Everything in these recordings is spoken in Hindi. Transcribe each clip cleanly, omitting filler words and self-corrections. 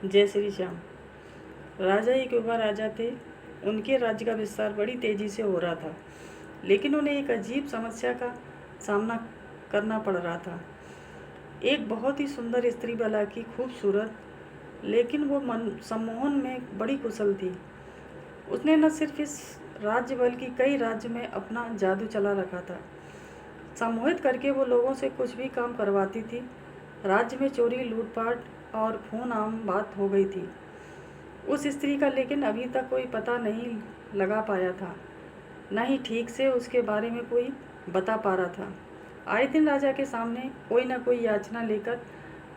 जय श्री श्याम। राजा एक युवा राजा थे। उनके राज्य का विस्तार बड़ी तेजी से हो रहा था, लेकिन उन्हें एक अजीब समस्या का सामना करना पड़ रहा था। एक बहुत ही सुंदर स्त्री, की खूबसूरत, लेकिन वो मन सम्मोहन में बड़ी कुशल थी। उसने न सिर्फ इस राज्य बल्कि कई राज्य में अपना जादू चला रखा था। सम्मोहित करके वो लोगों से कुछ भी काम करवाती थी। राज्य में चोरी, लूटपाट और खून आम बात हो गई थी। उस स्त्री का लेकिन अभी तक कोई पता नहीं लगा पाया था, न ही ठीक से उसके बारे में कोई बता पा रहा था। आए दिन राजा के सामने कोई न कोई याचना लेकर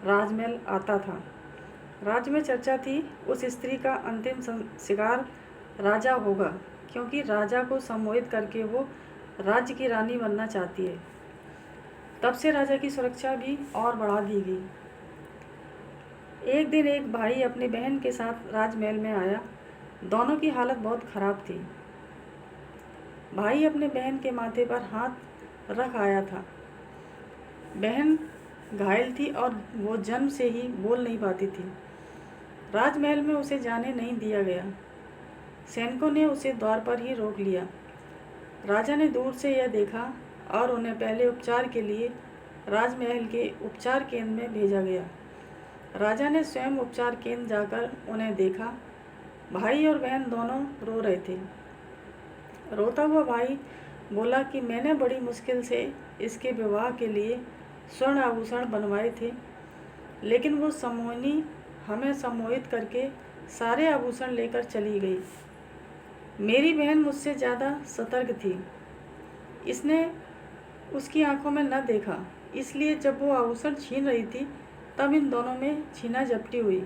राजमहल आता था। राज्य में चर्चा थी, उस स्त्री का अंतिम शिकार राजा होगा, क्योंकि राजा को सम्मोहित करके वो राज्य की रानी बनना चाहती है। तब से राजा की सुरक्षा भी और बढ़ा दी गई। एक दिन एक भाई अपनी बहन के साथ राजमहल में आया। दोनों की हालत बहुत खराब थी। भाई अपने बहन के माथे पर हाथ रख आया था। बहन घायल थी और वो जन्म से ही बोल नहीं पाती थी। राजमहल में उसे जाने नहीं दिया गया। सैनिकों ने उसे द्वार पर ही रोक लिया। राजा ने दूर से यह देखा और उन्हें पहले उपचार के लिए राजमहल के उपचार केंद्र में भेजा गया। राजा ने स्वयं उपचार केंद्र जाकर उन्हें देखा। भाई और बहन दोनों रो रहे थे। रोता हुआ भाई बोला कि मैंने बड़ी मुश्किल से इसके विवाह के लिए स्वर्ण आभूषण बनवाए थे, लेकिन वो सम्मोहिनी हमें सम्मोहित करके सारे आभूषण लेकर चली गई। मेरी बहन मुझसे ज़्यादा सतर्क थी। इसने उसकी आंखों में न देखा, इसलिए जब वो आभूषण छीन रही थी तब इन दोनों में छीना झपटी हुई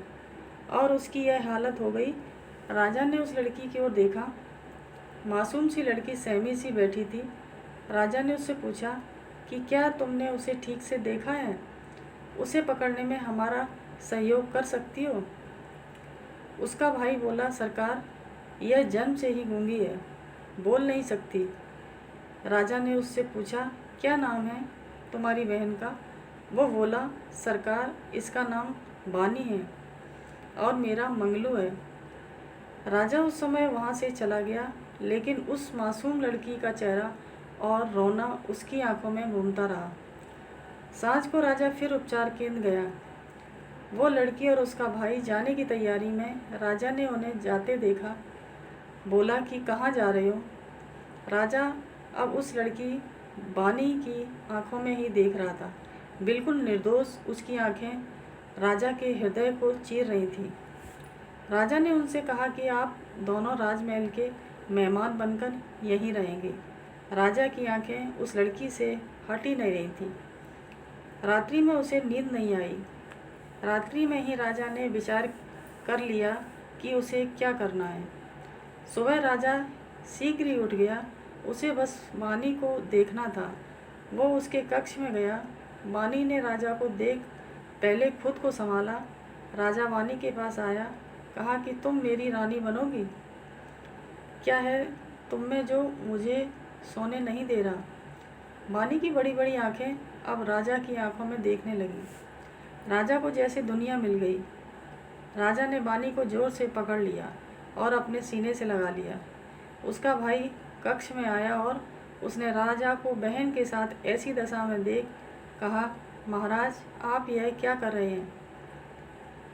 और उसकी यह हालत हो गई। राजा ने उस लड़की की ओर देखा। मासूम सी लड़की सहमी सी बैठी थी। राजा ने उससे पूछा कि क्या तुमने उसे ठीक से देखा है? उसे पकड़ने में हमारा सहयोग कर सकती हो? उसका भाई बोला, सरकार, यह जन्म से ही गूंगी है, बोल नहीं सकती। राजा ने उससे पूछा, क्या नाम है तुम्हारी बहन का? वो बोला, सरकार, इसका नाम बानी है और मेरा मंगलू है। राजा उस समय वहाँ से चला गया, लेकिन उस मासूम लड़की का चेहरा और रोना उसकी आंखों में घूमता रहा। सांझ को राजा फिर उपचार केंद्र गया। वो लड़की और उसका भाई जाने की तैयारी में। राजा ने उन्हें जाते देखा। बोला कि कहाँ जा रहे हो? राजा अब उस लड़की बानी की आंखों में ही देख रहा था। बिल्कुल निर्दोष उसकी आंखें राजा के हृदय को चीर रही थीं। राजा ने उनसे कहा कि आप दोनों राजमहल के मेहमान बनकर यहीं रहेंगे। राजा की आंखें उस लड़की से हट ही नहीं रही थीं। रात्रि में उसे नींद नहीं आई। रात्रि में ही राजा ने विचार कर लिया कि उसे क्या करना है। सुबह राजा शीघ्र ही उठ गया। उसे बस बानी को देखना था। वो उसके कक्ष में गया। बानी ने राजा को देख पहले खुद को संभाला। राजा बानी के पास आया, कहा कि तुम मेरी रानी बनोगी? क्या है तुम में जो मुझे सोने नहीं दे रहा? बानी की बड़ी बड़ी आंखें अब राजा की आंखों में देखने लगी। राजा को जैसे दुनिया मिल गई। राजा ने बानी को जोर से पकड़ लिया और अपने सीने से लगा लिया। उसका भाई कक्ष में आया और उसने राजा को बहन के साथ ऐसी दशा में देख कहा, महाराज, आप यह क्या कर रहे हैं?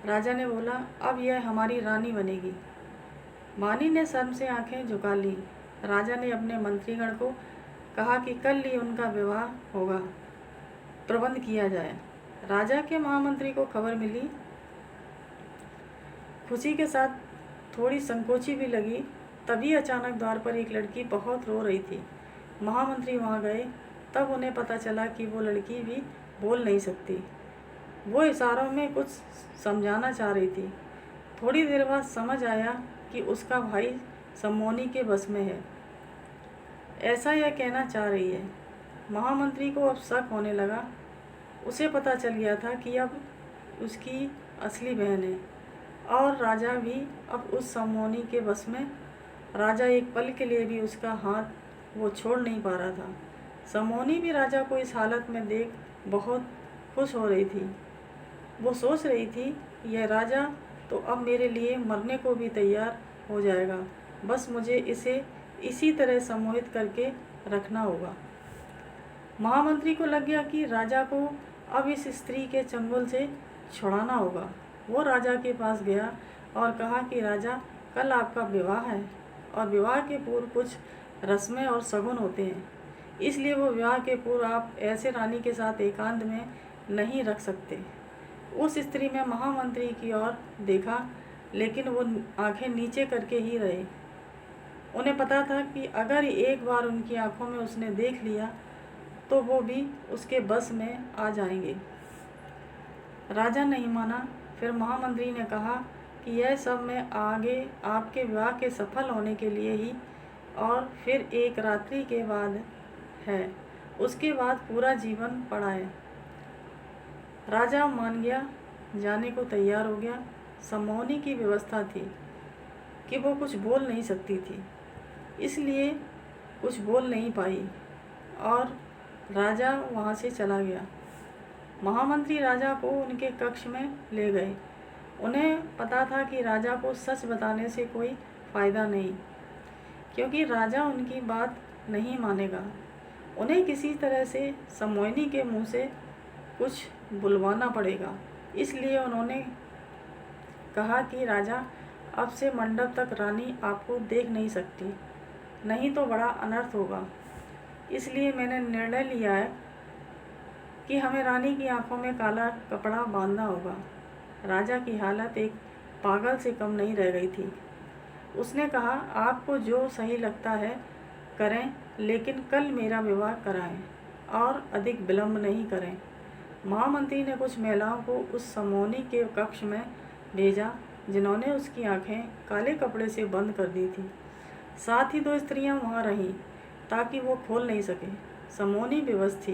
राजा ने बोला, अब यह हमारी रानी बनेगी। बानी ने शर्म से आंखें झुका ली। राजा ने अपने मंत्रीगण को कहा कि कल ही उनका विवाह होगा, प्रबंध किया जाए। राजा के महामंत्री को खबर मिली। खुशी के साथ थोड़ी संकोची भी लगी। तभी अचानक द्वार पर एक लड़की बहुत रो रही थी। महामंत्री वहाँ गए। तब उन्हें पता चला कि वो लड़की भी बोल नहीं सकती। वो इशारों में कुछ समझाना चाह रही थी। थोड़ी देर बाद समझ आया कि उसका भाई सम्मोहिनी के बस में है, ऐसा यह कहना चाह रही है। महामंत्री को अब शक होने लगा। उसे पता चल गया था कि अब उसकी असली बहन है और राजा भी अब उस सम्मोहिनी के बस में। राजा एक पल के लिए भी उसका हाथ वो छोड़ नहीं पा रहा था। सम्मोहिनी भी राजा को इस हालत में देख बहुत खुश हो रही थी। वो सोच रही थी, यह राजा तो अब मेरे लिए मरने को भी तैयार हो जाएगा। बस मुझे इसे इसी तरह सम्मोहित करके रखना होगा। महामंत्री को लग गया कि राजा को अब इस स्त्री के चंगुल से छुड़ाना होगा। वो राजा के पास गया और कहा कि राजा, कल आपका विवाह है और विवाह के पूर्व कुछ रस्में और शगुन होते हैं, इसलिए वो विवाह के पूर्व आप ऐसे रानी के साथ एकांत में नहीं रख सकते। उस स्त्री ने महामंत्री की ओर देखा, लेकिन वो आंखें नीचे करके ही रहे। उन्हें पता था कि अगर एक बार उनकी आंखों में उसने देख लिया तो वो भी उसके बस में आ जाएंगे। राजा नहीं माना। फिर महामंत्री ने कहा कि यह सब मैं आगे आपके विवाह के सफल होने के लिए ही और फिर एक रात्रि के बाद है, उसके बाद पूरा जीवन पड़ा है। राजा मान गया, जाने को तैयार हो गया। सम्मोहनी की व्यवस्था थी कि वो कुछ बोल नहीं सकती थी, इसलिए कुछ बोल नहीं पाई और राजा वहाँ से चला गया। महामंत्री राजा को उनके कक्ष में ले गए। उन्हें पता था कि राजा को सच बताने से कोई फ़ायदा नहीं, क्योंकि राजा उनकी बात नहीं मानेगा। उन्हें किसी तरह से सम्मोहिनी के मुंह से कुछ बुलवाना पड़ेगा। इसलिए उन्होंने कहा कि राजा, अब से मंडप तक रानी आपको देख नहीं सकती, नहीं तो बड़ा अनर्थ होगा। इसलिए मैंने निर्णय लिया है कि हमें रानी की आंखों में काला कपड़ा बांधना होगा। राजा की हालत एक पागल से कम नहीं रह गई थी। उसने कहा, आपको जो सही लगता है करें, लेकिन कल मेरा विवाह कराएं और अधिक विलंब नहीं करें। महामंत्री ने कुछ महिलाओं को उस सम्मोहनी के कक्ष में भेजा, जिन्होंने उसकी आंखें काले कपड़े से बंद कर दी थी। साथ ही 2 स्त्रियां वहां रहीं ताकि वो खोल नहीं सके। सम्मोहनी विवश थी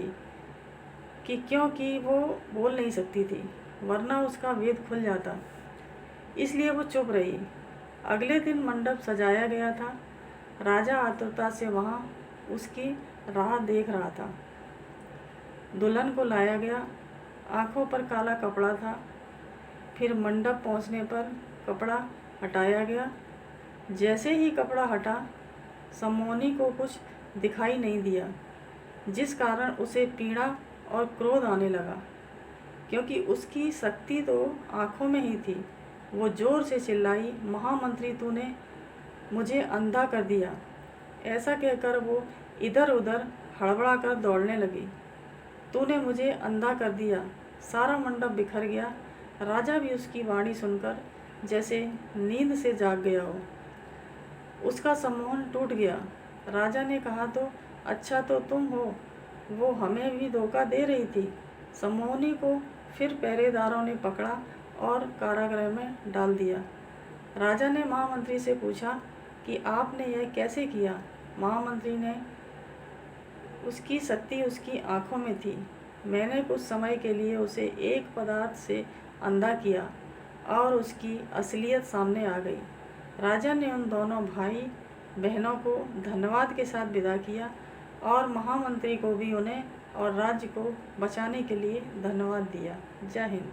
कि क्योंकि वो बोल नहीं सकती थी, वरना उसका वेद खुल जाता, इसलिए वो चुप रही। अगले दिन मंडप सजाया गया था। राजा आतुरता से वहाँ उसकी राह देख रहा था। दुल्हन को लाया गया। आंखों पर काला कपड़ा था। फिर मंडप पहुँचने पर कपड़ा हटाया गया। जैसे ही कपड़ा हटा, सम्मोहनी को कुछ दिखाई नहीं दिया, जिस कारण उसे पीड़ा और क्रोध आने लगा, क्योंकि उसकी शक्ति तो आंखों में ही थी। वो जोर से चिल्लाई, महामंत्री, तूने मुझे अंधा कर दिया। ऐसा कहकर वो इधर उधर हड़बड़ा कर दौड़ने लगी। तूने मुझे अंधा कर दिया। सारा मंडप बिखर गया। राजा भी उसकी वाणी सुनकर जैसे नींद से जाग गया हो। उसका सम्मोहन टूट गया। राजा ने कहा, तो अच्छा तो तुम हो, वो हमें भी धोखा दे रही थी। सम्मोहनी को फिर पहरेदारों ने पकड़ा और कारागृह में डाल दिया। राजा ने महामंत्री से पूछा कि आपने यह कैसे किया। महामंत्री ने, उसकी शक्ति उसकी आंखों में थी। मैंने कुछ समय के लिए उसे एक पदार्थ से अंधा किया और उसकी असलियत सामने आ गई। राजा ने उन दोनों भाई बहनों को धन्यवाद के साथ विदा किया और महामंत्री को भी उन्हें और राज्य को बचाने के लिए धन्यवाद दिया। जय हिंद।